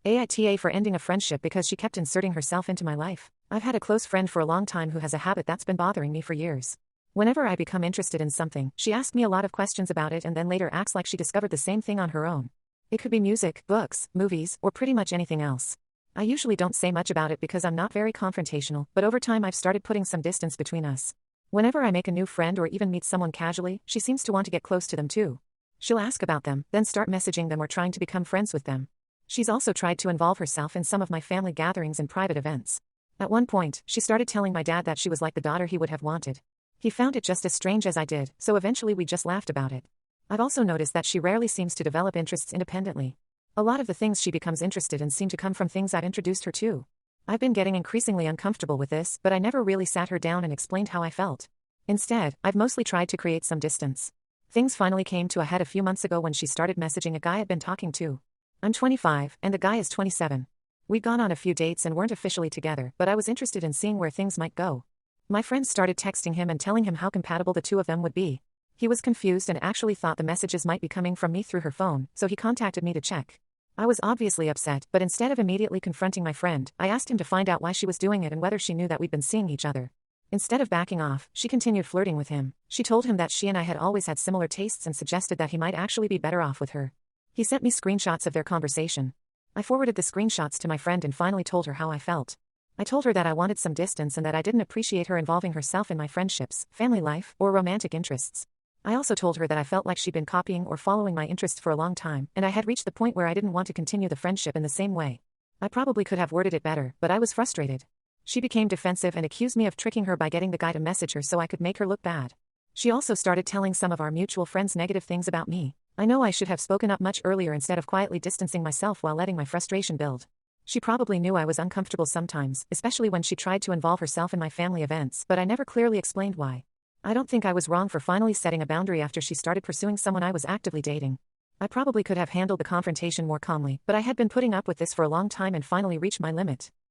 AITA for ending a friendship because she kept inserting herself into my life. I've had a close friend for a long time who has a habit that's been bothering me for years. Whenever I become interested in something, she asks me a lot of questions about it and then later acts like she discovered the same thing on her own. It could be music, books, movies, or pretty much anything else. I usually don't say much about it because I'm not very confrontational, but over time I've started putting some distance between us. Whenever I make a new friend or even meet someone casually, she seems to want to get close to them too. She'll ask about them, then start messaging them or trying to become friends with them. She's also tried to involve herself in some of my family gatherings and private events. At one point, she started telling my dad that she was like the daughter he would have wanted. He found it just as strange as I did, so eventually we just laughed about it. I've also noticed that she rarely seems to develop interests independently. A lot of the things she becomes interested in seem to come from things I've introduced her to. I've been getting increasingly uncomfortable with this, but I never really sat her down and explained how I felt. Instead, I've mostly tried to create some distance. Things finally came to a head a few months ago when she started messaging a guy I'd been talking to. I'm 25, and the guy is 27. We'd gone on a few dates and weren't officially together, but I was interested in seeing where things might go. My friends started texting him and telling him how compatible the two of them would be. He was confused and actually thought the messages might be coming from me through her phone, so he contacted me to check. I was obviously upset, but instead of immediately confronting my friend, I asked him to find out why she was doing it and whether she knew that we'd been seeing each other. Instead of backing off, she continued flirting with him. She told him that she and I had always had similar tastes and suggested that he might actually be better off with her. He sent me screenshots of their conversation. I forwarded the screenshots to my friend and finally told her how I felt. I told her that I wanted some distance and that I didn't appreciate her involving herself in my friendships, family life, or romantic interests. I also told her that I felt like she'd been copying or following my interests for a long time, and I had reached the point where I didn't want to continue the friendship in the same way. I probably could have worded it better, but I was frustrated. She became defensive and accused me of tricking her by getting the guy to message her so I could make her look bad. She also started telling some of our mutual friends negative things about me. I know I should have spoken up much earlier instead of quietly distancing myself while letting my frustration build. She probably knew I was uncomfortable sometimes, especially when she tried to involve herself in my family events, but I never clearly explained why. I don't think I was wrong for finally setting a boundary after she started pursuing someone I was actively dating. I probably could have handled the confrontation more calmly, but I had been putting up with this for a long time and finally reached my limit.